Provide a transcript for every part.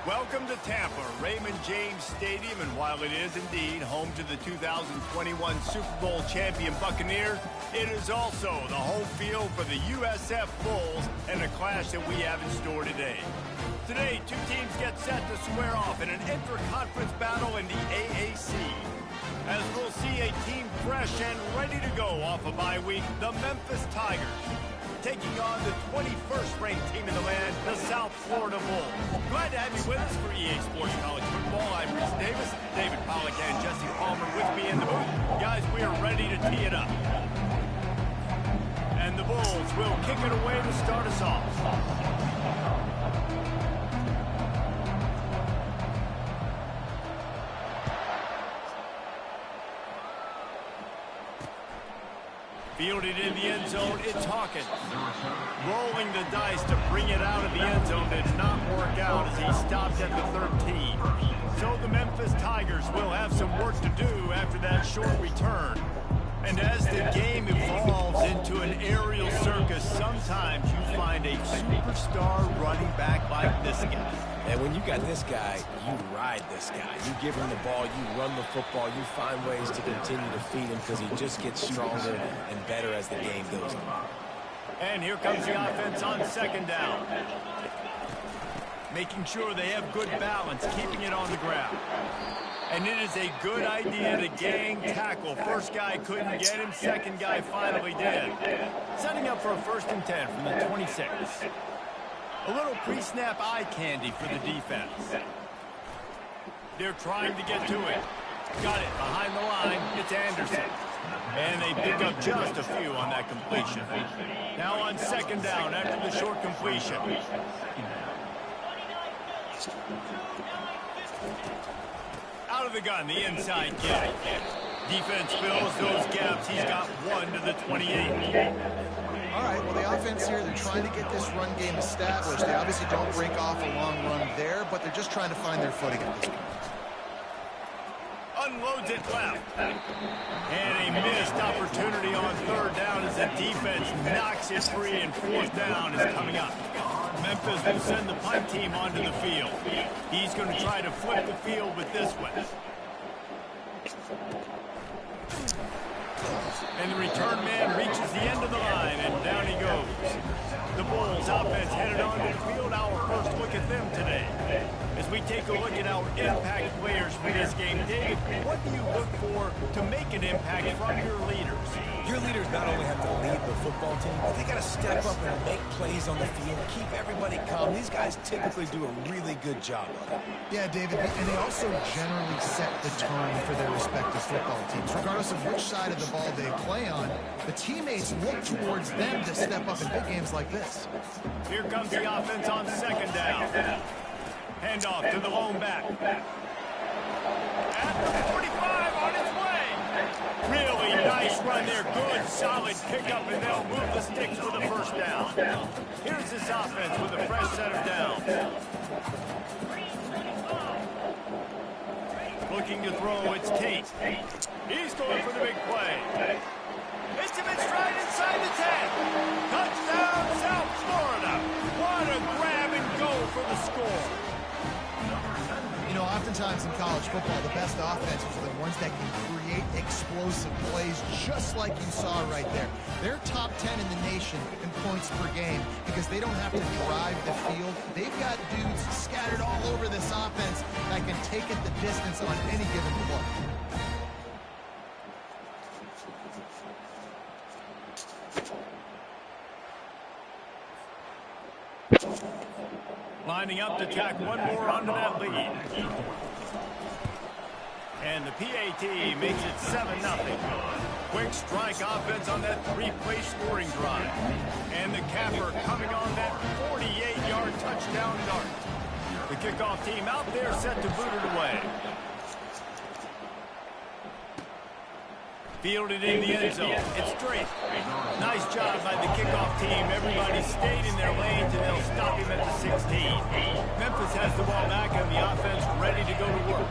Welcome to Tampa, Raymond James Stadium, and while it is indeed home to the 2021 Super Bowl champion Buccaneers, it is also the home field for the USF Bulls and a clash that we have in store today. Today, two teams get set to square off in an inter-conference battle in the AAC. As we'll see a team fresh and ready to go off a bye week, the Memphis Tigers, taking on the 21st ranked team in the land, the South Florida Bulls. Glad to have you with us for EA Sports College Football. I'm Reese Davis, David Pollack, and Jesse Palmer with me in the booth. Guys, we are ready to tee it up. And the Bulls will kick it away to start us off. Fielded in the end zone, it's Hawkins. Rolling the dice to bring it out of the end zone did not work out as he stopped at the 13. So the Memphis Tigers will have some work to do after that short return. And as the game evolves into an aerial circus, sometimes you find a superstar running back like this guy. And when you got this guy, you ride this guy. You give him the ball, you run the football, you find ways to continue to feed him because he just gets stronger and better as the game goes on. And here comes the offense on second down. Making sure they have good balance, keeping it on the ground. And it is a good idea to gang tackle. First guy couldn't get him, second guy finally did. Setting up for a 1st and 10 from the 26. A little pre-snap eye candy for the defense. They're trying to get to it. Got it behind the line. It's Anderson. And they pick up just a few on that completion. Now on second down after the short completion. Out of the gun, the inside kick. Defense fills those gaps. He's got one to the 28. All right, well, the offense here, they're trying to get this run game established. They obviously don't break off a long run there, but they're just trying to find their footing at this point. Unloads it left. And a missed opportunity on 3rd down as the defense knocks it free, and 4th down is coming up. Memphis will send the punt team onto the field. He's going to try to flip the field with this one. And the return man reaches the end of the line, and down he goes. The Bulls offense headed onto the field. Our first look at them today. As we take a look at our impact players for this game, Dave, what do you look for to make an impact from your leaders? Your leaders not only have to lead the football team, but they got to step up and make plays on the field, keep everybody calm. These guys typically do a really good job of it. Yeah, David, and they also generally set the tone for their respective football teams. Regardless of which side of the ball they play on, the teammates look towards them to step up in big games like this. Here comes the offense on second down. Handoff to the lone back. At the 45 on its way. Really nice run there. Good, solid pickup, and they'll move the sticks for the 1st down. Here's this offense with a fresh set of downs. Looking to throw, it's Tate. He's going for the big play. It's him in stride inside the 10. Touchdown, South Florida. What a grab and go for the score. You know, oftentimes in college football, the best offenses are the ones that can create explosive plays just like you saw right there. They're top 10 in the nation in points per game because they don't have to drive the field. They've got dudes scattered all over this offense that can take it the distance on any given play. Lining up to tack one more onto that lead. And the PAT makes it 7-0. Quick strike offense on that 3-play scoring drive. And the capper coming on that 48-yard touchdown dart. The kickoff team out there set to boot it away. Fielded in the end zone. It's straight. Nice job by the kickoff team. Everybody stayed in their lanes, and they'll stop him at the 16. Memphis has the ball back, and the offense ready to go to work.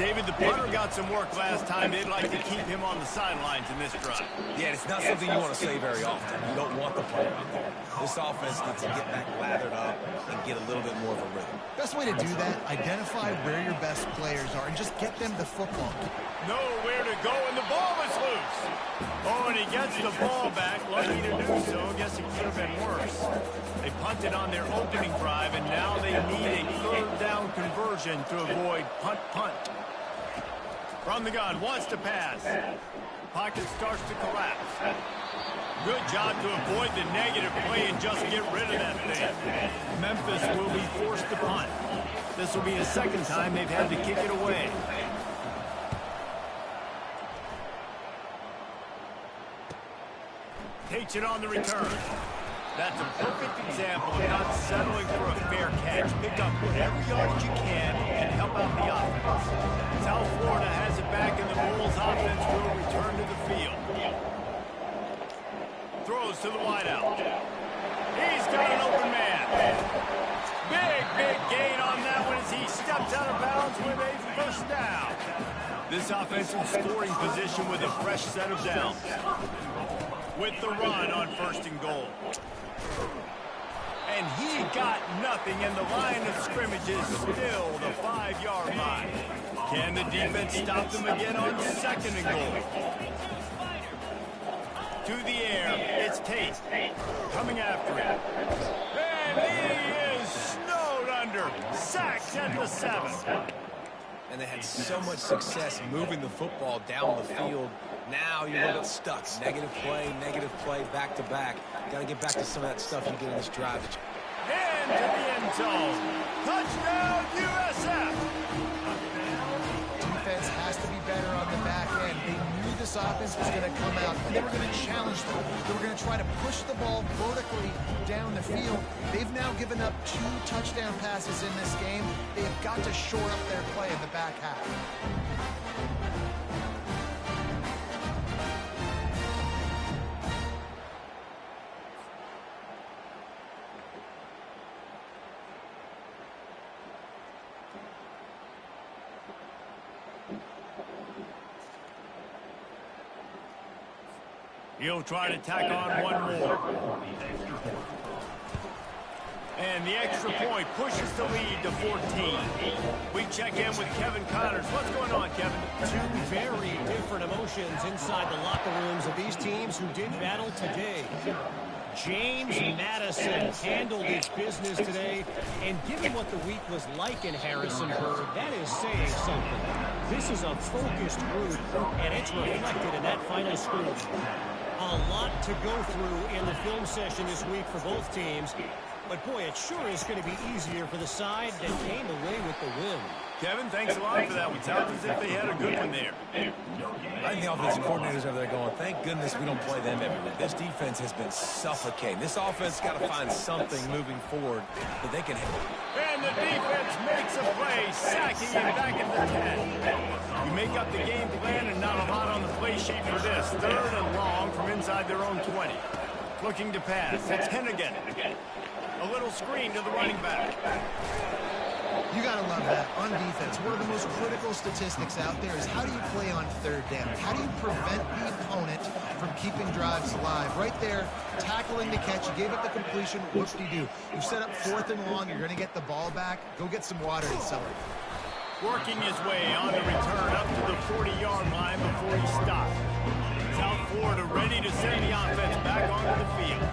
David, the punter got some work last time. They'd like to keep him on the sidelines in this drive. Yeah, it's not something you want to say very often. You don't want the punter out there. This offense needs to get back lathered up and get a little bit more of a rhythm. Best way to do that, identify where your best players are and just get them the football. Nowhere to go, and the ball is loose. Oh, and he gets the ball back. Lucky to do so. Guess it could have been worse. They punted on their opening drive, and now they need a third down conversion to avoid punt. From the gun, wants to pass. Pocket starts to collapse. Good job to avoid the negative play and just get rid of that thing. Memphis will be forced to punt. This will be the second time they've had to kick it away. Takes it on the return. That's a perfect example of not settling for a fair catch. Pick up whatever yardage you can and help out the offense. South Florida has it back, and the Bulls offense will return to the field. Throws to the wideout. He's got an open man. Big gain on that one as he steps out of bounds with a first down. This offensive scoring position with a fresh set of downs. With the run on 1st and goal. And he got nothing, and the line of scrimmage is still the 5-yard line. Can the defense stop them again on 2nd and goal? To the air, it's Tate. Coming after him. And he is snowed under. Sacked at the 7. And they had so much success moving the football down the field. Now you're a little bit stuck. Negative play, back-to-back. Got to get back to some of that stuff you get in this drive. Into the end zone. Touchdown, USF! Defense has to be better on the back end. They knew this offense was going to come out, and they were going to challenge them. They were going to try to push the ball vertically down the field. They've now given up 2 touchdown passes in this game. They have got to shore up their play in the back half. He'll try to tack on one more. And the extra point pushes the lead to 14. We check in with Kevin Connors. What's going on, Kevin? 2 very different emotions inside the locker rooms of these teams who did battle today. James Madison handled his business today, and given what the week was like in Harrisonburg, that is saying something. This is a focused group, and it's reflected in that final score. A lot to go through in the film session this week for both teams, but boy, it sure is going to be easier for the side that came away with the win. Kevin, thanks a lot for that one. Sounds as if they had a good one there. I think the offensive coordinators over there going, thank goodness we don't play them every week. This defense has been suffocating. This offense got to find something moving forward that they can hit. And the defense makes a play, sacking him back at the 10. You make up the game plan and not a lot on the play sheet for this. 3rd and long from inside their own 20. Looking to pass. It's Hennigan. A little screen to the running back. You got to love that. On defense, one of the most critical statistics out there is how do you play on 3rd down? How do you prevent the opponent from keeping drives alive? Right there, tackling the catch. You gave up the completion. Whoop-de-doo. You set up 4th and long. You're going to get the ball back. Go get some water and sell it. Working his way on the return up to the 40-yard line before he stopped. South Florida ready to send the offense back onto the field.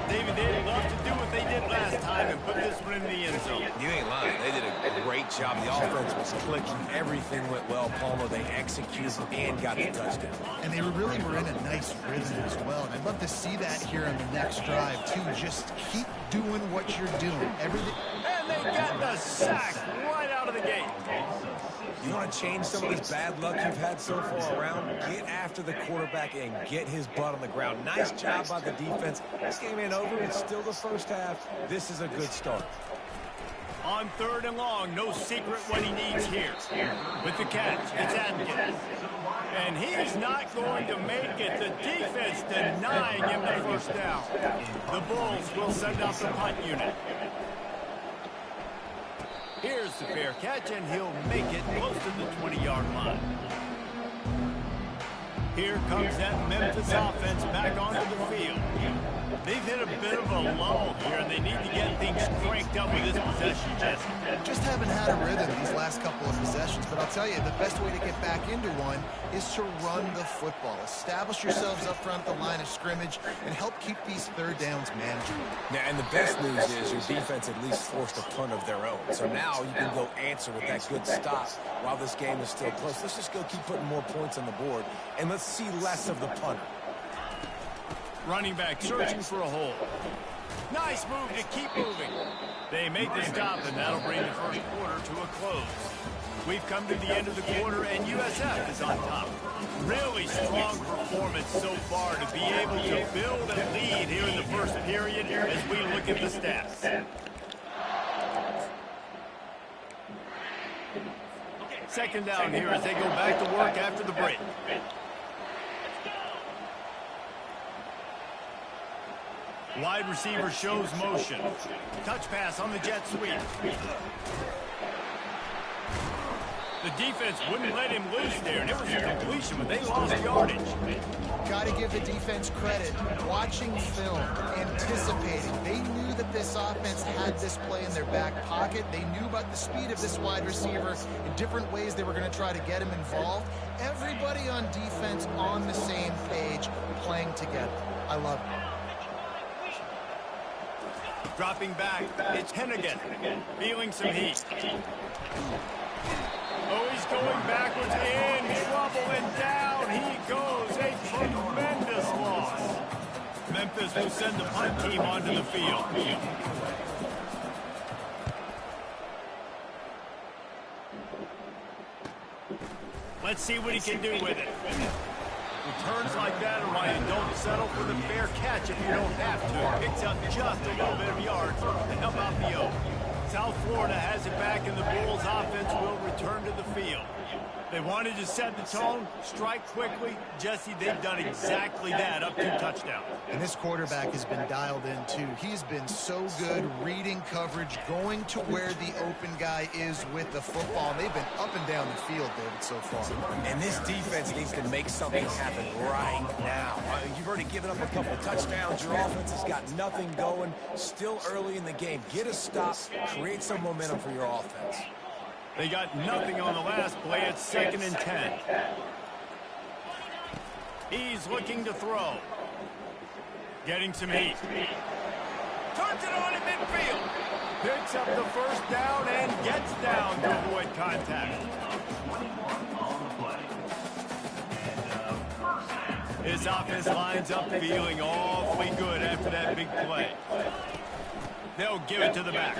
David, they'd love to do what they did last time and put this one in the end zone. You ain't lying. They did a great job. The offense was clicking. Everything went well. Palmer, they executed and got the touchdown. And they really were in a nice rhythm as well. And I'd love to see that here on the next drive, too. Just keep doing what you're doing. Everything. And they got the sack right out of the gate. You want to change some of this bad luck you've had so far around? Get after the quarterback and get his butt on the ground. Nice job by the defense. This game ain't over. It's still the first half. This is a good start. On 3rd and long, no secret what he needs here. With the catch, it's Atkins. And he's not going to make it. The defense denying him the first down. The Bulls will send out the punt unit. Here's the fair catch, and he'll make it close to the 20-yard line. Here comes that Memphis offense back onto the field. They've hit a bit of a lull here, and they need to get things cranked up with this possession, Jesse. Just haven't had a rhythm these last couple of possessions, but I'll tell you, the best way to get back into one is to run the football. Establish yourselves up front at the line of scrimmage and help keep these third downs manageable. Yeah, and the best news is your defense at least forced a punt of their own. So now you can go answer with that good stop while this game is still close. Let's just go keep putting more points on the board, and let's see less of the punter. Running back searching for a hole. Nice move to keep moving. They make the stop, and that'll bring the first quarter to a close. We've come to the end of the quarter, and USF is on top. Really strong performance so far to be able to build a lead here in the first period as we look at the stats. Second down here as they go back to work after the break. Wide receiver shows motion. Touch pass on the jet sweep. The defense wouldn't let him loose there, and it was a completion, but they lost yardage. Got to give the defense credit. Watching film, anticipating. They knew that this offense had this play in their back pocket. They knew about the speed of this wide receiver in different ways they were going to try to get him involved. Everybody on defense on the same page, playing together. I love it. Dropping back, it's Hennigan, feeling some heat. Oh, he's going backwards, in trouble, and down he goes. A tremendous loss. Memphis will send the punt team onto the field. Let's see what he can do with it. Returns like that are why you don't settle for the fair catch if you don't have to. Picks up just a little bit of yards to help out the O. South Florida has it back, and the Bulls offense will return to the field. They wanted to set the tone, strike quickly. Jesse, they've done exactly that, up 2 touchdowns. And this quarterback has been dialed in, too. He's been so good reading coverage, going to where the open guy is with the football. And they've been up and down the field, David, so far. And this defense needs to make something happen right now. You've already given up a couple touchdowns. Your offense has got nothing going. Still early in the game. Get a stop. Create some momentum for your offense. They got nothing on the last play. It's 2nd and 10. He's looking to throw. Getting some heat. Turns it on in midfield. Picks up the first down and gets down to avoid contact. His offense lines up feeling awfully good after that big play. They'll give it to the back.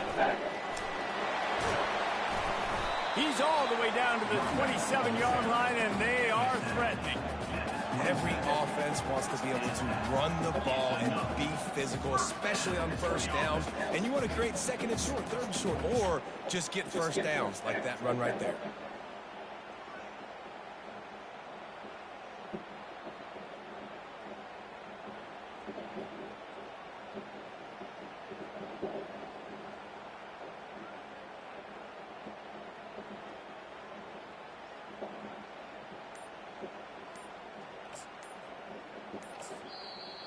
He's all the way down to the 27-yard line, and they are threatening. Every offense wants to be able to run the ball and be physical, especially on first down. And you want to create 2nd and short, 3rd and short, or just get first downs like that run right there.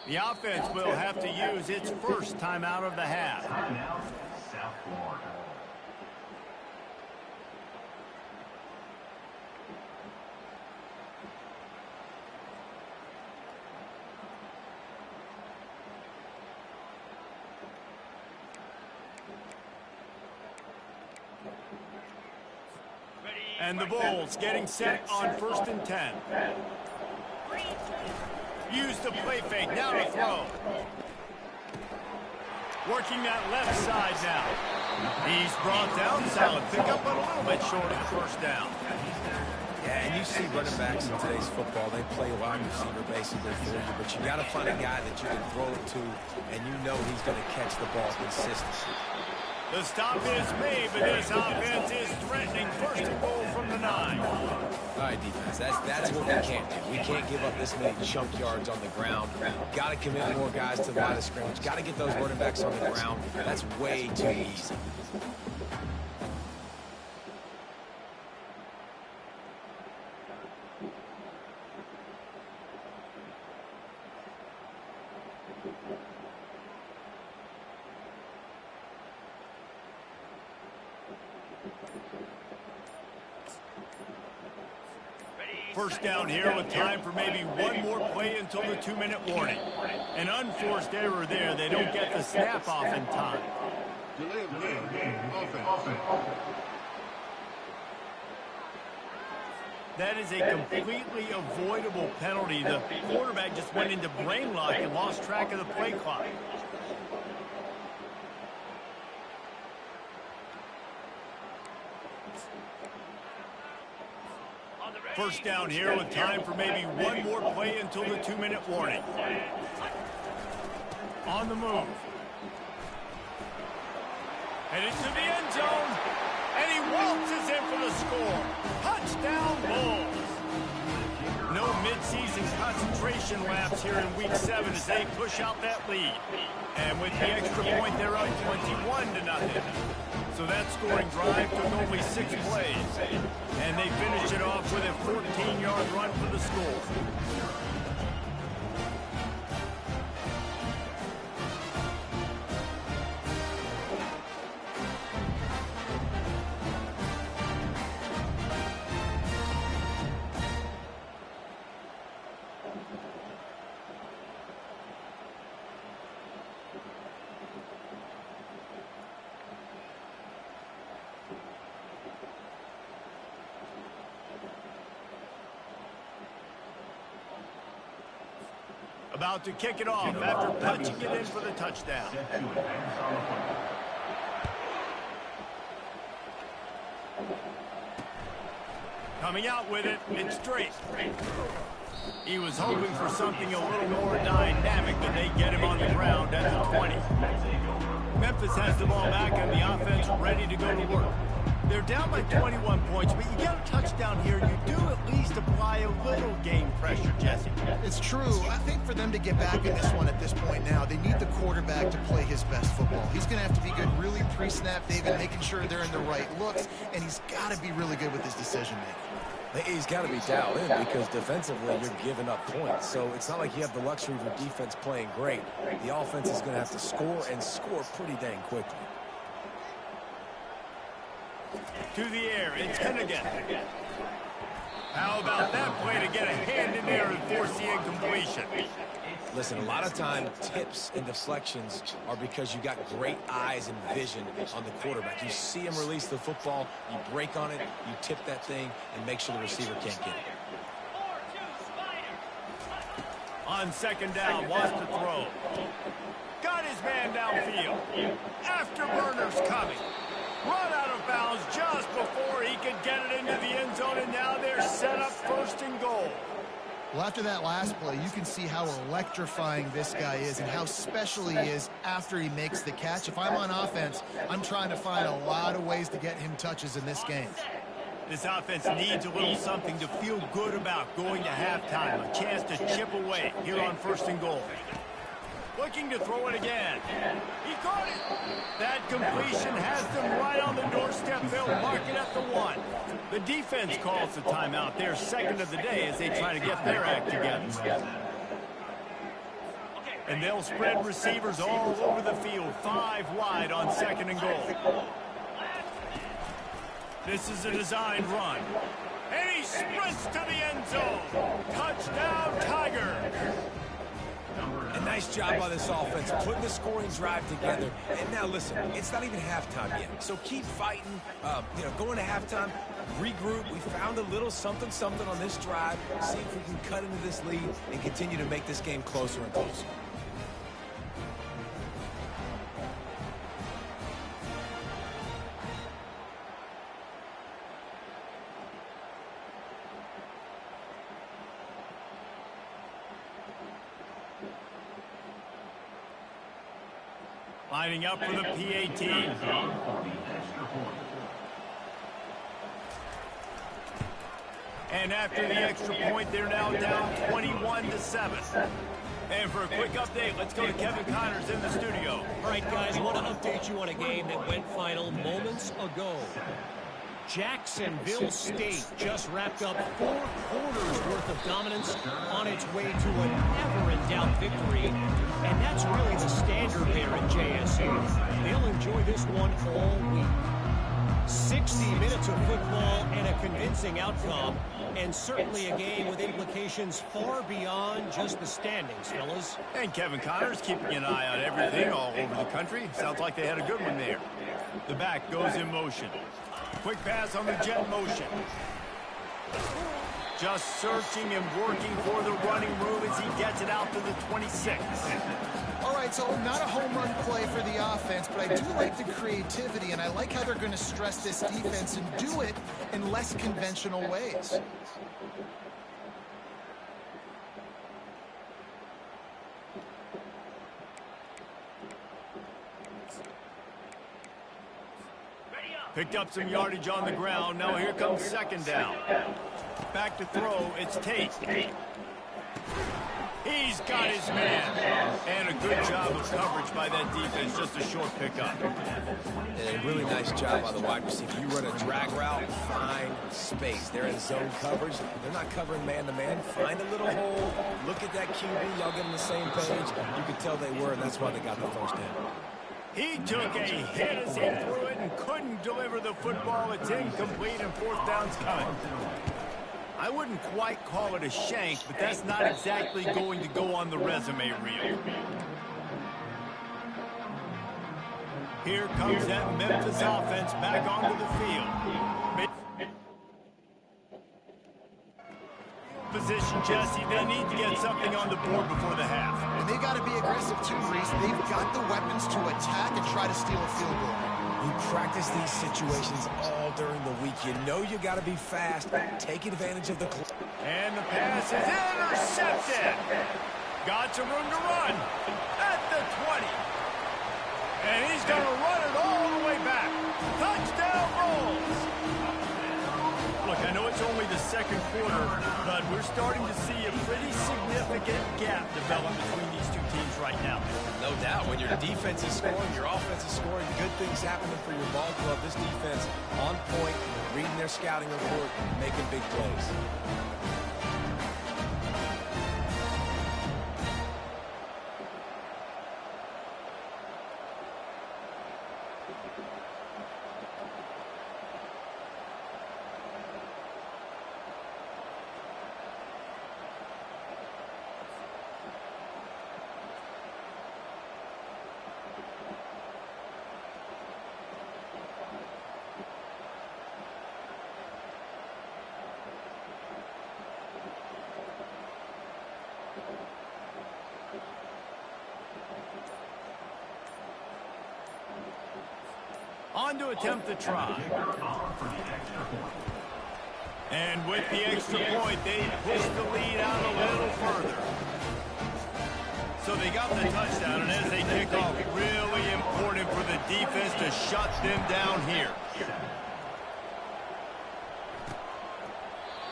The offense will have to use its first timeout of the half. Timeout, South Florida. And the Bulls getting set on 1st and 10. Use the play fake, now to throw. Working that left side now. He's brought down, solid pickup, but a little bit short of the first down. Yeah, and you see running backs in today's football, they play wide receiver basically for you, but you got to find a guy that you can throw it to, and you know he's going to catch the ball consistently. The stop is made, but this offense is threatening. 1st and goal from the 9. All right, defense, that's what we can't do. We can't give up this many chunk yards on the ground. Got to commit more guys to the line of scrimmage. Got to get those running backs on the ground. That's way too easy. First down here with time for maybe one more play until the 2-minute warning. An unforced error there. They don't get the snap off in time. Delay of game. Offense. That is a completely avoidable penalty. The quarterback just went into brain lock and lost track of the play clock. First down here with time for maybe one more play until the 2-minute warning. On the move. Headed to the end zone. And he waltzes in for the score. Touchdown Bulls. No midseason concentration laps here in Week 7 as they push out that lead. And with the extra point, they're up 21-0. So that scoring drive took only 6 plays. And they finished it off with a 14-yard run for the score. About to kick it off after punching it in for the touchdown. Coming out with it, it's Drake. He was hoping for something a little more dynamic, but they get him on the ground at the 20. Memphis has the ball back and the offense ready to go to work. They're down by 21 points, but you get a touchdown here, you do at least apply a little game pressure, Jesse. It's true. I think for them to get back in this one at this point now, they need the quarterback to play his best football. He's going to have to be good really pre-snap, David, making sure they're in the right looks, and he's got to be really good with his decision-making. He's got to be dialed in because defensively you're giving up points. So it's not like you have the luxury of your defense playing great. The offense is going to have to score and score pretty dang quickly. To the air, it's Hennigan. How about that play to get a hand in there and force the incompletion? Listen, a lot of time, tips and deflections are because you got great eyes and vision on the quarterback. You see him release the football, you break on it, you tip that thing, and make sure the receiver can't get it. On second down, wants to throw. Got his man downfield. Afterburner's coming. Run out of bounds just before he could get it into the end zone, and now they're set up first and goal. Well, after that last play, you can see how electrifying this guy is and how special he is after he makes the catch. If I'm on offense, I'm trying to find a lot of ways to get him touches in this game. This offense needs a little something to feel good about going to halftime. A chance to chip away here on first and goal. Looking to throw it again. He caught it. That completion has them right on the doorstep. They'll mark it at the 1. The defense calls the timeout. Their second of the day as they try to get their act together. And they'll spread receivers all over the field. 5 wide on second and goal. This is a designed run. And he sprints to the end zone. Touchdown, Tiger. A nice job by this offense, putting the scoring drive together. And now listen, it's not even halftime yet. So keep fighting, going to halftime, regroup. We found a little something on this drive. See if we can cut into this lead and continue to make this game closer and closer. Lining up for the PAT. And after the extra point, they're now down 21-7. And for a quick update, let's go to Kevin Connors in the studio. All right, guys, I want to update you on a game that went final moments ago. Jacksonville State just wrapped up 4 quarters worth of dominance on its way to a never-in-doubt victory. And that That's really the standard there at JSU. They'll enjoy this one all week. 60 minutes of football and a convincing outcome, and certainly a game with implications far beyond just the standings, fellas. And Kevin Connors keeping an eye on everything all over the country. Sounds like they had a good one there. The back goes in motion. Quick pass on the jet motion. Just searching and working for the running room as he gets it out to the 26. All right, so not a home run play for the offense, but I do like the creativity, and I like how they're going to stress this defense and do it in less conventional ways. Picked up some yardage on the ground. Now here comes second down. Back to throw. It's Tate. He's got his man. And a good job of coverage by that defense. Just a short pickup. And a really nice job by the wide receiver. You run a drag route, find space. They're in zone coverage. They're not covering man-to-man. Find a little hole. Look at that QB. Y'all get on the same page. You could tell they were, and that's why they got the first down. He took a hit as he threw it and couldn't deliver the football. It's incomplete and fourth down's coming. I wouldn't quite call it a shank, but that's not exactly going to go on the resume reel. Here comes that Memphis offense back onto the field. Position, Jesse. They need to get something on the board before the half. And they got to be aggressive too, Reese. They've got the weapons to attack and try to steal a field goal. You practice these situations all during the week. You know you got to be fast. Take advantage of the clock. And the pass is intercepted. Got some room to run at the 20. And he's going to run it all the way back. Touchdown rolls. Look, I know it's only the second quarter, but we're starting to see a pretty significant gap develop between these two teams right now. No doubt. When your defense is scoring, your offense is scoring, good things happening for your ball club. This defense on point, reading their scouting report, making big plays. On to attempt the try. And with the extra point, they push the lead out a little further. So they got the touchdown, and as they kick off, really important for the defense to shut them down here.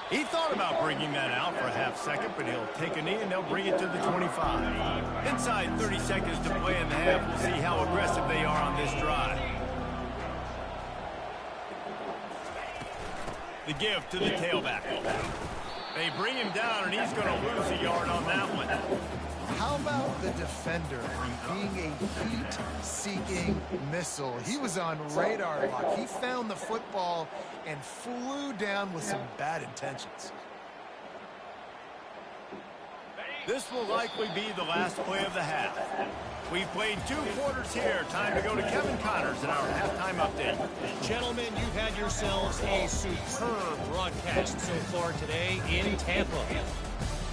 He thought about bringing that out for a half second, but he'll take a knee and they'll bring it to the 25. Inside 30 seconds to play in the half. We'll see how aggressive they are on this drive. The give to the tailback. They bring him down, and he's going to lose a yard on that one. How about the defender being a heat-seeking missile? He was on radar lock. He found the football and flew down with some bad intentions. This will likely be the last play of the half. We've played 2 quarters here. Time to go to Kevin Connors in our halftime update. Gentlemen, you've had yourselves a superb broadcast so far today in Tampa.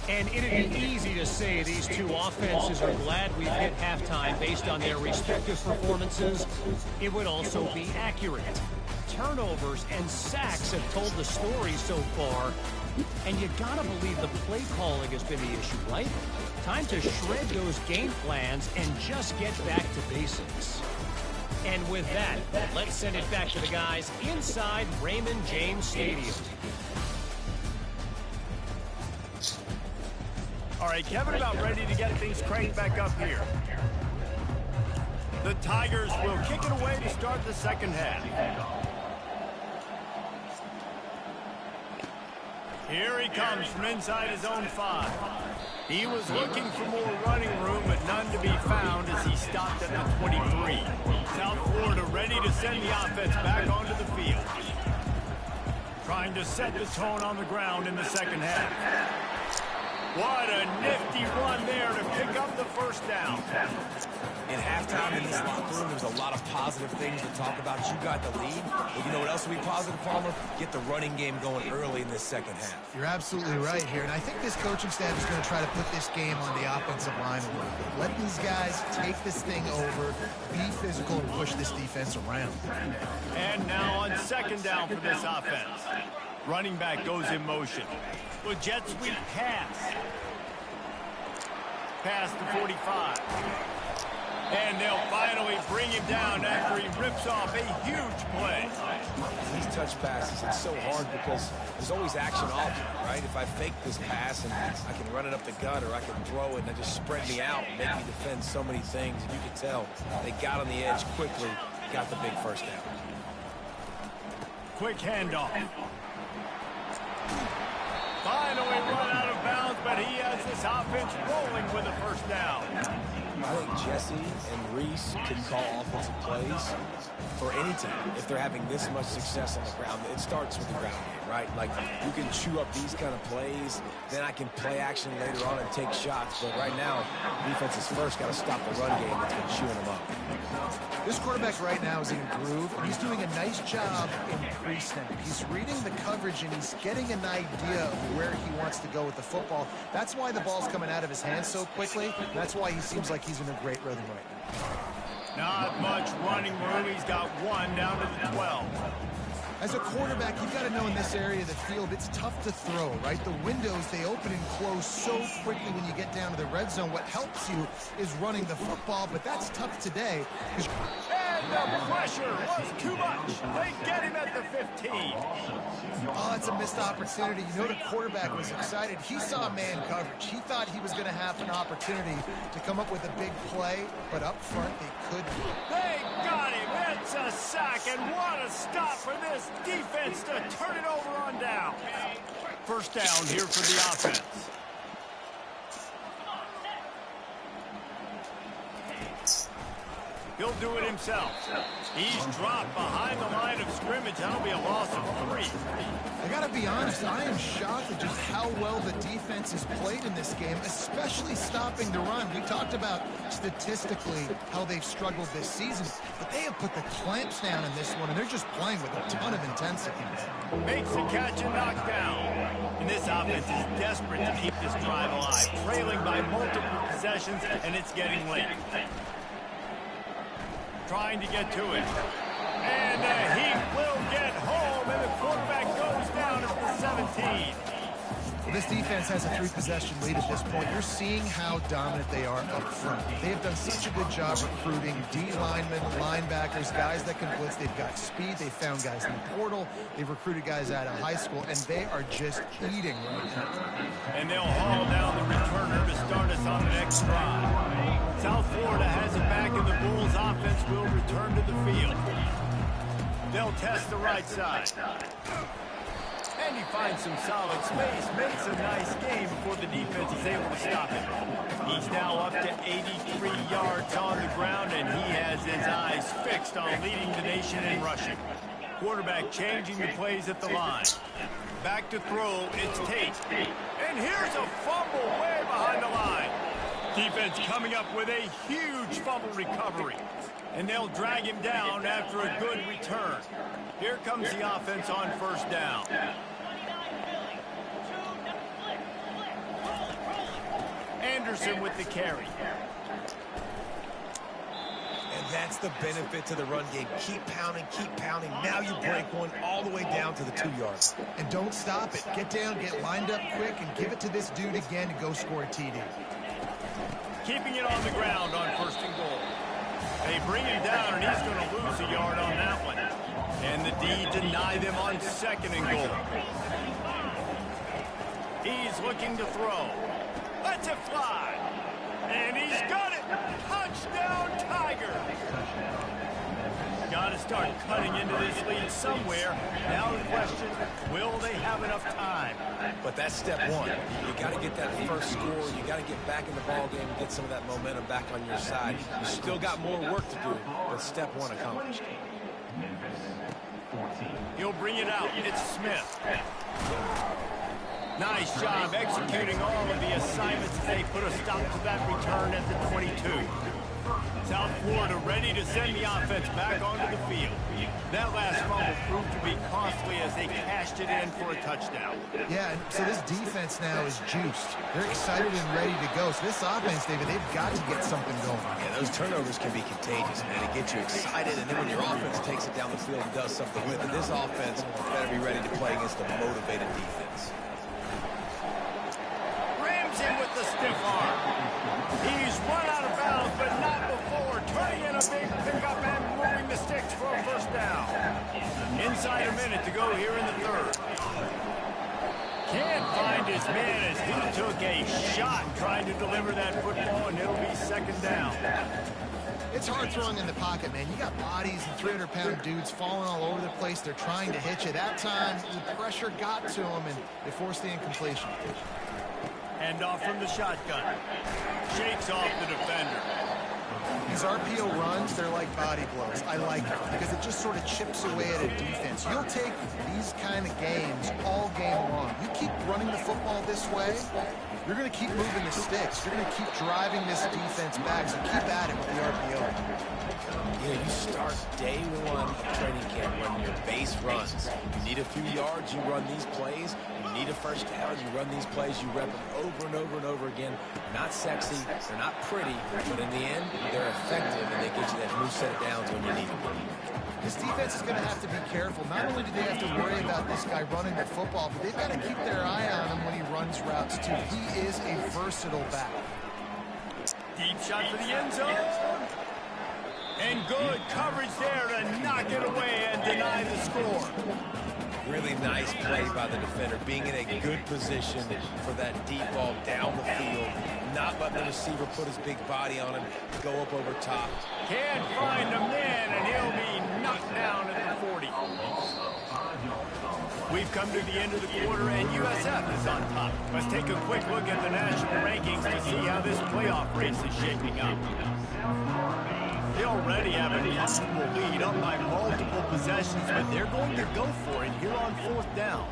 And it'd be easy to say these two offenses are glad we've hit halftime based on their respective performances. It would also be accurate. Turnovers and sacks have told the story so far. And you gotta believe the play calling has been the issue, right? Time to shred those game plans and just get back to basics. And with that, let's send it back to the guys inside Raymond James Stadium. All right, Kevin, about ready to get things cranked back up here. The Tigers will kick it away to start the second half. Here he comes from inside his own 5. He was looking for more running room, but none to be found. stopped at the 23. South Florida ready to send the offense back onto the field. Trying to set the tone on the ground in the second half. What a nifty run there to pick up the first down. In halftime in this locker room, there's a lot of positive things to talk about. You got the lead. But you know what else will be positive, Palmer? Get the running game going early in this second half. You're absolutely right here. And I think this coaching staff is going to try to put this game on the offensive line a little bit. Let these guys take this thing over, be physical, and push this defense around. And now on second down for this offense. Running back goes in motion. With jet sweep pass. Pass to 45. And they'll finally bring him down after he rips off a huge play. These touch passes, it's so hard because there's always action off, right? If I fake this pass and I can run it up the gut or I can throw it and they just spread me out and make me defend so many things. And you can tell they got on the edge quickly, got the big first down. Quick handoff. Finally run out of bounds, but he has this offense rolling with a first down. I think Jesse and Reese can call offensive plays for any team if they're having this much success on the ground. It starts with the ground game, right? Like, you can chew up these kind of plays, then I can play action later on and take shots. But right now, defense is first got to stop the run game that's been chewing them up. This quarterback right now is in a groove, and he's doing a nice job in pre-snap. He's reading the coverage, and he's getting an idea of where he wants to go with the football. That's why the ball's coming out of his hands so quickly. That's why he seems like he's in a great rhythm right now. Not much running room. He's got one down to the 12. As a quarterback, you've got to know in this area of the field, it's tough to throw, right? The windows, they open and close so quickly when you get down to the red zone. What helps you is running the football, but that's tough today. And the pressure was too much. They get him at the 15. Oh, it's a missed opportunity. You know the quarterback was excited. He saw man coverage. He thought he was going to have an opportunity to come up with a big play, but up front they couldn't. They got him. It's a sack, and what a stop for this defense to turn it over on down. First down here for the offense. He'll do it himself. He's dropped behind the line of scrimmage. That'll be a loss of 3. I got to be honest, I am shocked at just how well the defense has played in this game, especially stopping the run. We talked about statistically how they've struggled this season, but they have put the clamps down in this one, and they're just playing with a ton of intensity. Makes the catch and knocked down. And this offense is desperate to keep this drive alive, trailing by multiple possessions, and it's getting late. Trying to get to it. And he will get home, and the quarterback goes down at the 17. Well, this defense has a 3-possession lead at this point. You're seeing how dominant they are up front. They have done such a good job recruiting D linemen, linebackers, guys that can blitz. They've got speed. They've found guys in the portal. They've recruited guys out of high school, and they are just eating right now. And they'll haul down the returner to start us on the next drive. South Florida has it back, and the Bulls offense will return to the field. They'll test the right side. And he finds some solid space, makes a nice game before the defense is able to stop him. He's now up to 83 yards on the ground, and he has his eyes fixed on leading the nation in rushing. Quarterback changing the plays at the line. Back to throw, it's Tate. And here's a fumble way behind the line. Defense coming up with a huge fumble recovery. And they'll drag him down after a good return. Here comes the offense on first down. Anderson with the carry. And that's the benefit to the run game. Keep pounding, keep pounding. Now you break one all the way down to the 2 yards. And don't stop it. Get down, get lined up quick, and give it to this dude again to go score a TD. Keeping it on the ground on first and goal. They bring him down, and he's going to lose a yard on that one. And the D deny them on second and goal. He's looking to throw. Lets it fly. And he's got it. Touchdown, Tigers. got to start cutting into this lead somewhere. Now the question, will they have enough time? But that's step one. You got to get that first score. You got to get back in the ball game and get some of that momentum back on your side. You still got more work to do, but step one accomplished. He'll bring it out. It's Smith. Nice job executing all of the assignments as they put a stop to that return at the 22. South Florida ready to send the offense back onto the field. That last fumble proved to be costly as they cashed it in for a touchdown. Yeah, so this defense now is juiced. They're excited and ready to go. So this offense, David, they've got to get something going. Yeah, those turnovers can be contagious, man. It gets you excited, and then when your offense takes it down the field and does something with it, this offense better be ready to play against a motivated defense. Rams in with the stiff arm. He's run out of bounds, but not before turning in a big pickup and moving the sticks for a first down. Inside a minute to go here in the third. Can't find his man as he took a shot trying to deliver that football, and it'll be second down. It's hard throwing in the pocket, man. You got bodies and 300-pound dudes falling all over the place. They're trying to hit you. That time, the pressure got to them, and they forced the incompletion. Hand off from the shotgun. Shakes off the defender. These RPO runs, they're like body blows. I like them because it just sort of chips away at a defense. You'll take these kind of games all game long. You keep running the football this way, you're going to keep moving the sticks. You're going to keep driving this defense back, so keep at it with the RPO. You know, you start day one of training camp running your base runs. You need a few yards, you run these plays. You need a first down, you run these plays. You rep them over and over and over again. Not sexy, they're not pretty, but in the end, they're effective, and they get you that new set of downs when you need them. This defense is going to have to be careful. Not only do they have to worry about this guy running the football, but they've got to keep their eye on him when he runs routes, too. He is a versatile back. Deep shot for the end zone. And good coverage there to knock it away and deny the score. Really nice play by the defender, being in a good position for that deep ball down the field, not letting the receiver put his big body on him, go up over top. Can't find a man, and he'll be knocked down at the 40. We've come to the end of the quarter, and USF is on top. Let's take a quick look at the national rankings to see how this playoff race is shaping up. They already have a comfortable lead up by multiple possessions, but they're going to go for it here on fourth down.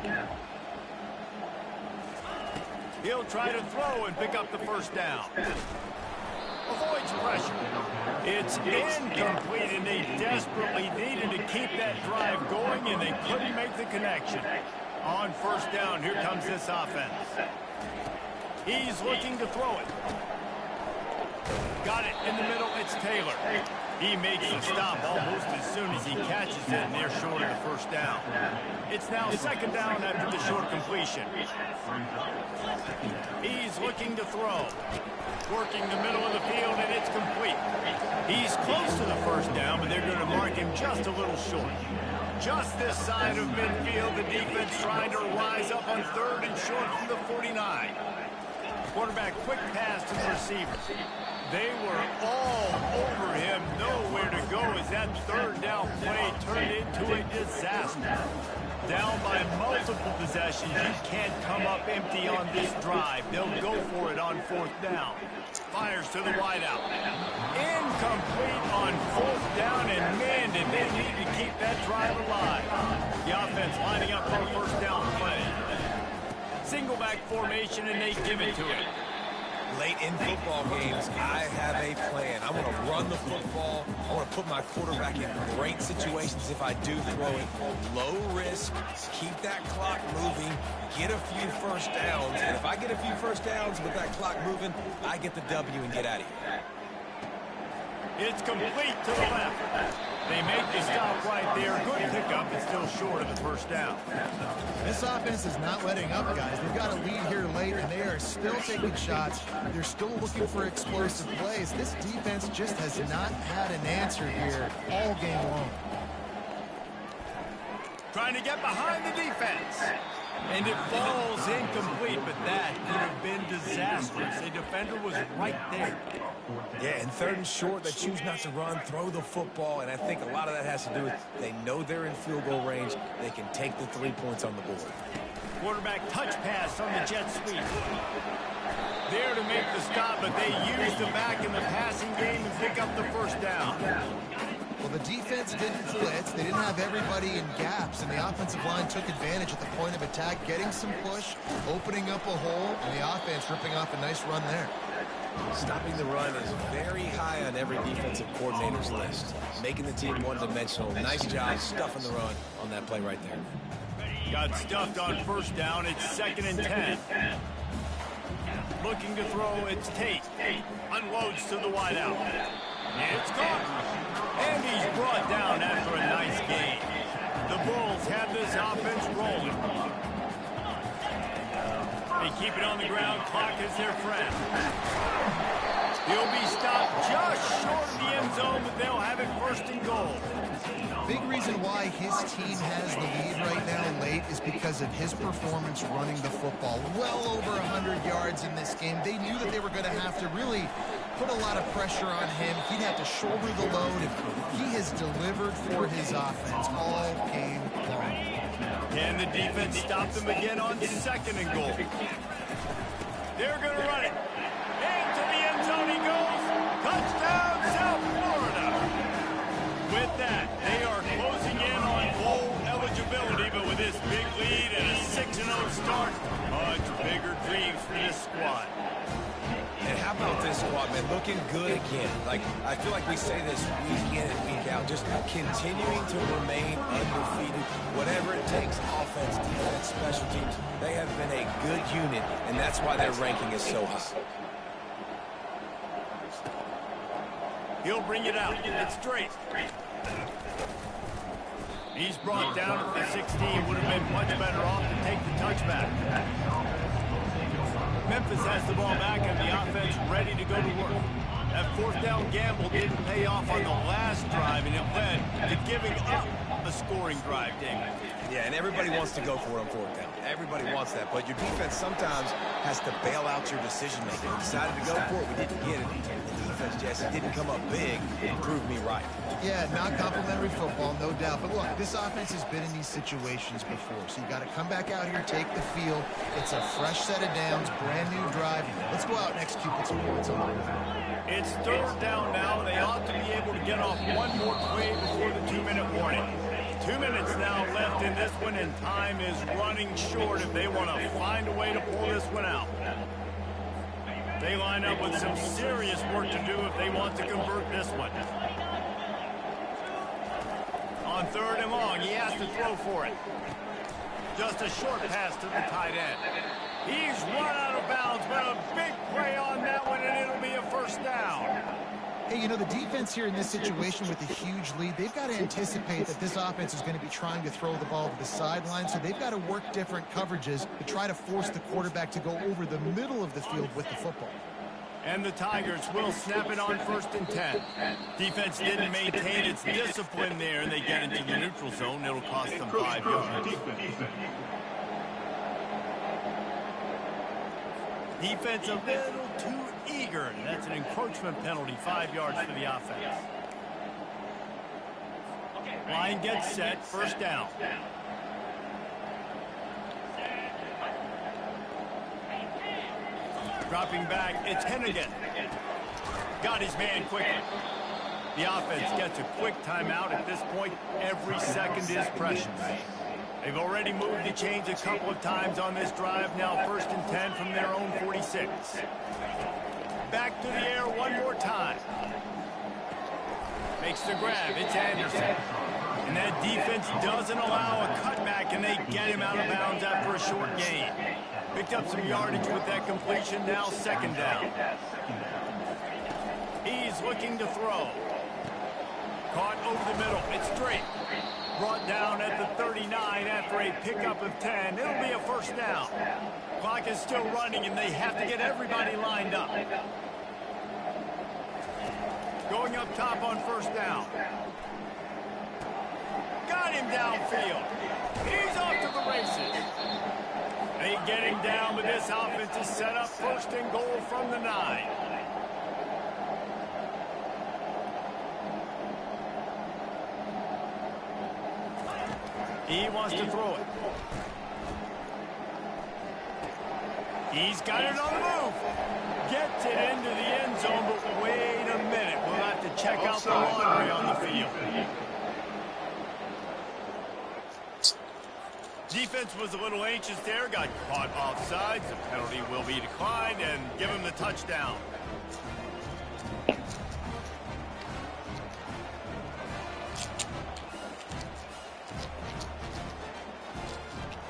He'll try to throw and pick up the first down. Avoids pressure. It's incomplete, and they desperately needed to keep that drive going, and they couldn't make the connection. On first down, here comes this offense. He's looking to throw it. Got it in the middle. It's Taylor. He makes the stop almost as soon as he catches it, and they're short of the first down. It's now second down after the short completion. He's looking to throw. Working the middle of the field, and it's complete. He's close to the first down, but they're going to mark him just a little short. Just this side of midfield, the defense trying to rise up on third and short from the 49. Quarterback quick pass to the receivers. They were all over him, nowhere to go as that third down play turned into a disaster. Down by multiple possessions, you can't come up empty on this drive. They'll go for it on fourth down. Fires to the wideout. Incomplete on fourth down, and man, did they need to keep that drive alive. The offense lining up for a first down play. Single back formation, and they give it to him. Late in football games, I have a plan. I want to run the football. I want to put my quarterback in great situations if I do throw it. Low risk, keep that clock moving, get a few first downs. And if I get a few first downs with that clock moving, I get the W and get out of here. It's complete to the left. They make the stop right there. Good pickup, but still short of the first down. This offense is not letting up, guys. They've got a lead here late, and they are still taking shots. They're still looking for explosive plays. This defense just has not had an answer here all game long. Trying to get behind the defense. And it falls incomplete, but that could have been disastrous. The defender was right there. Yeah, and 3rd and short, they choose not to run, throw the football, and I think a lot of that has to do with they know they're in field goal range. They can take the 3 points on the board. Quarterback touch pass on the jet sweep. There to make the stop, but they used the back in the passing game and pick up the first down. Well, the defense didn't blitz. They didn't have everybody in gaps, and the offensive line took advantage at the point of attack, getting some push, opening up a hole, and the offense ripping off a nice run there. Stopping the run is very high on every defensive coordinator's list. Making the team one-dimensional. Nice job stuffing the run on that play right there. Got stuffed on first down. It's 2nd and 10. Looking to throw, it's Tate. Unloads to the wideout. It's caught. And he's brought down after a nice gain. The Bulls have this offense rolling. They keep it on the ground. Clock is their friend. He'll be stopped just short of the end zone, but they'll have it 1st and goal. Big reason why his team has the lead right now late is because of his performance running the football. Well over 100 yards in this game. They knew that they were going to have to really put a lot of pressure on him. He'd have to shoulder the load, and he has delivered for his offense all game long. And the defense stopped them again on 2nd and goal. They're going to run it. Into the end zone he goes. Touchdown, South Florida. With that, they are closing in on bowl eligibility, but with this big lead and a 6-0 start, much bigger dreams for this squad. And how about this squad, man? Looking good again. Like, I feel like we say this week in and week out, just continuing to remain undefeated. Whatever it takes, offense, defense, special teams, they have been a good unit, and that's why their ranking is so high. He'll bring it out. It's straight. He's brought down at the 16. Would have been much better off to take the touchback. Memphis has the ball back and the offense ready to go to work. That 4th down gamble didn't pay off on the last drive, and it led to giving up a scoring drive, David. Yeah, and everybody wants to go for it on 4th down. Everybody wants that, but your defense sometimes has to bail out your decision-making. We decided to go for it. We didn't get it. The defense, Jesse, didn't come up big and prove me right. Yeah, not complimentary football, no doubt. But look, this offense has been in these situations before, so you got to come back out here, take the field. It's a fresh set of downs, brand new drive. Let's go out and execute with some points on it. It's 3rd down now. They ought to be able to get off one more play before the 2-minute warning. 2 minutes now left in this one, and time is running short if they want to find a way to pull this one out. They line up with some serious work to do if they want to convert this one. On 3rd and long, he has to throw for it. Just a short pass to the tight end. He's run out of bounds, but a big play on that one, and it'll be a 1st down. Hey, you know, the defense here in this situation with a huge lead, they've got to anticipate that this offense is going to be trying to throw the ball to the sideline, so they've got to work different coverages to try to force the quarterback to go over the middle of the field with the football. And the Tigers will snap it on 1st and 10. Defense didn't maintain its discipline there, and they get into the neutral zone. It'll cost them 5 yards. Defense a little too eager. That's an encroachment penalty, 5 yards for the offense. Line gets set, 1st down. Dropping back, it's Hennigan. Got his man quickly. The offense gets a quick timeout. At this point, every second is precious. They've already moved the chains a couple of times on this drive. Now 1st and 10 from their own 46. Back to the air one more time. Makes the grab. It's Anderson. And that defense doesn't allow a cutback, and they get him out of bounds after a short gain. Picked up some yardage with that completion. Now 2nd down. He's looking to throw. Caught over the middle. It's straight. Brought down at the 39 after a pickup of 10. It'll be a 1st down. Clock is still running, and they have to get everybody lined up. Going up top on 1st down. Got him downfield. He's off to the races. They get him down, but this offense is set up 1st and goal from the 9. He wants to throw it. He's got it on the move. Gets it into the end zone, but wait a minute. We'll have to check out the laundry on the field. Defense was a little anxious there, got caught offsides. The penalty will be declined and give him the touchdown.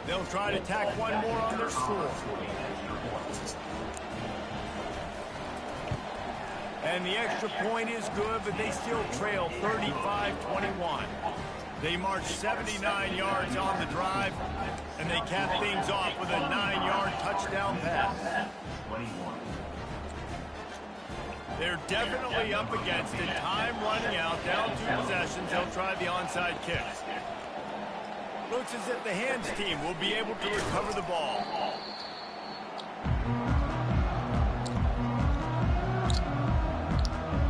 They'll try to tack one more on their score. And the extra point is good, but they still trail 35-21. They march 79 yards on the drive, and they cap things off with a 9-yard touchdown pass. They're definitely up against it. Time running out, down 2 possessions. They'll try the onside kick. Looks as if the hands team will be able to recover the ball.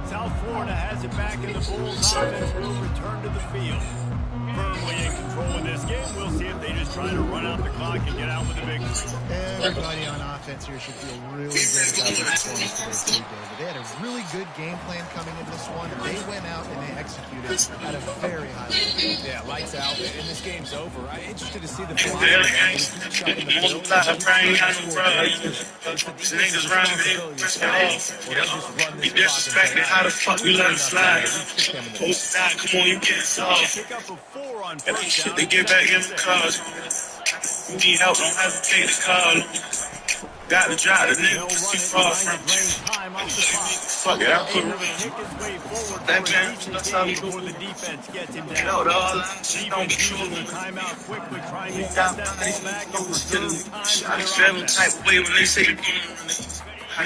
South Florida has it back, and the Bulls offense will return to the field. Firmly in control in this game. We'll see if they just try to run out the clock and get out with a victory. Everybody on offense here should feel really good about their performance today, too, David. They had a really good game plan coming in this one. They went out and they executed at a very high level. Yeah, lights out, and this game's over. I'm interested to see the velocity. He disrespected how the fuck we let him slide. Post time, come on, you get soft. Pick up a 4 on That 1st shit, down. they get back in the cars. You need help, don't hesitate to call. Got to drive the nigga, too far from you. Fuck it, I'll put that man, that's how we before the defense gets him get down. out all that shit, don't be Defense trolling. uses the timeout quickly, trying to get Got that ball back and preserve time I for feel their the type offense. of way when they say, It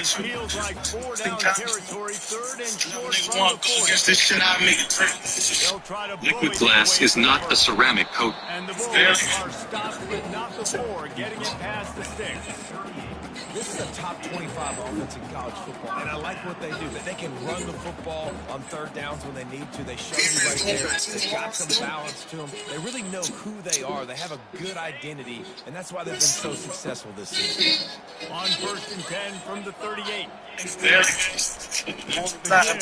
feels like 4 down territory, 3rd and short nigga from want the to go 40. against this shit, I make it turn. They'll try to bully Liquid their glass way is not forward. a ceramic coat. And the Bulls are stopped but not before getting it past the sticks. This is a top 25 offense in college football, and I like what they do. That they can run the football on 3rd downs when they need to. They show you right there. They've got some balance to them. They really know who they are. They have a good identity, and that's why they've been so successful this season. On 1st and 10 from the 38. Very How about the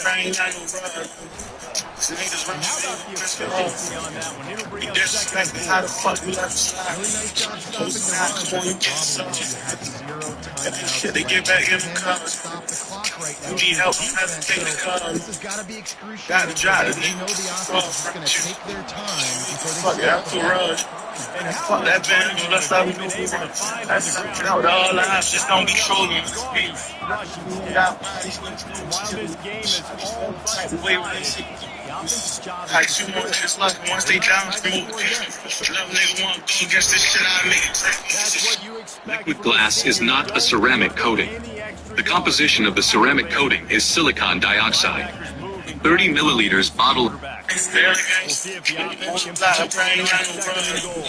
efficiency on that one? It'll bring up 2nd disrespected and how the 4. fuck we let him slide. Really nice job stopping Post the time, run. come on, you get Problem soft. is you have 0 timeouts Shit, they left. get back in the You car. cannot stop the clock right now. You need help, don't Defense, hesitate to so call. this has got to be excruciating. Got to drive it. They know the offense is going to take their time before they Fuck it, start I'm the too ball. rush. Fuck that band, that's how we do it. That's out all lives, just don't be trolling. Rushing steps. Got While this game is all but Wait, wait, decided, the offensive job like is 2 more minutes left, and once they down, it's move. Another nigga want to go against this shit, I make it That's what you expect Liquid from a glass is senior. not a Don't ceramic give them coating. any extra The composition of the ceramic coating is silicon dioxide. Linebackers moving. 30 milliliters bottle. Quarterback. very We'll good. see if the offense can Multiply put the brain, it I on don't 2nd and run. goal.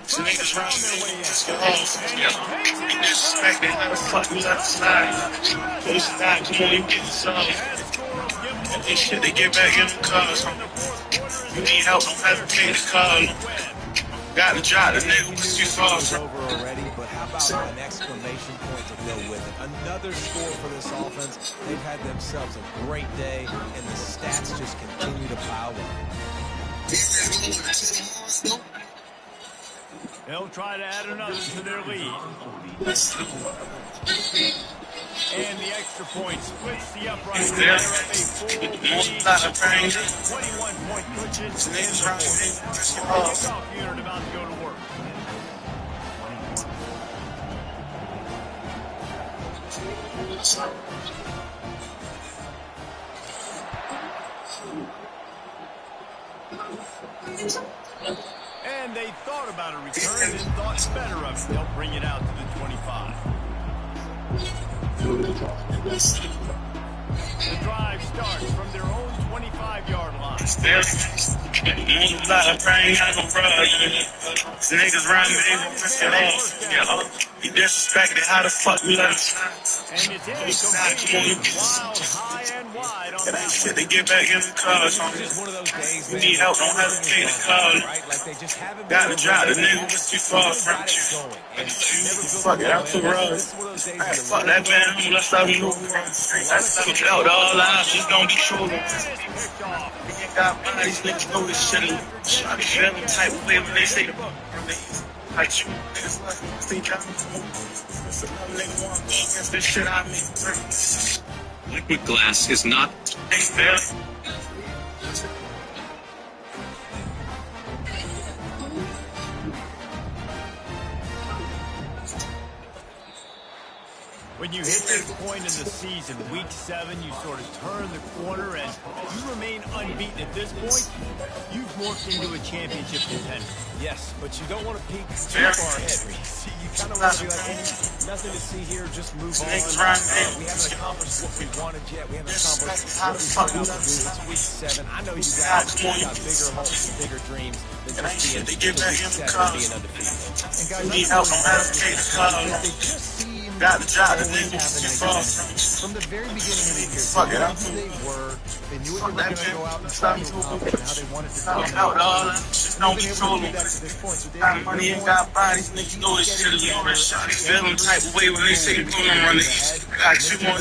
So niggas run Found their way in. this. And he takes it in Disrespected how the fuck we let him slide. Post time, come on, you get soft. That score will give them This shit, they get back in the cars. in the 4th quarter. You need help, don't hesitate to call. Got to drive the nigga, too far It's from. over already, but how about an exclamation point to go with it? Another score for this offense. They've had themselves a great day, and the stats just continue to pile up. They'll try to add another to their lead. And the extra point splits the upright. They're up a full lead. 21-point cushion in the fourth. Kickoff unit about to go to work. And they thought about a return and thought better of it. They'll bring it out to the 25. The drive starts from their own 25-yard line. On the block, I probably ain't got no rug. These niggas around me, they gon' rip it off. Yeah, he disrespected. How the fuck we let him slide? And it's wild, high and wide on that Shit, they get back in the cars. Just one of those days, You need help, don't hesitate to call. right? Like they just haven't Gotta drop the nigga was too far from you. Fuck it, I'm too rough. Fuck that man, let's stop you. Let's put out all options, don't be true. Nigga got bodies, niggas know this shit. I be feeling type of way when they say the fuck. Like you, think I'm nigga want me against this shit I mean. Liquid glass is not. Hey, man. When you hit this point in the season, week 7, you sort of turn the corner and you remain unbeaten at this point. You've morphed into a championship contender. Yes, but you don't want to peek too far ahead. You kind of want to be like, hey, nothing to see here, just move on. We haven't accomplished what we wanted yet. We haven't accomplished what we set out to do. It's week 7. I know you guys got bigger hopes and bigger dreams than just being week 7 and being undefeated. And guys, Need help, don't hesitate to call. they just seem Got the job, the always nigga have was an too far identity. from From the very beginning of the year, Fuck they it, knew who they were. They knew what they were going to go out and try to accomplish and how they wanted to do it. out all that. Just don't be They've been able to trolling. do that to this point. So they Got money and got bodies, niggas know this shit is over. Shot feeling type of way when they say, come on, running. Got 2 more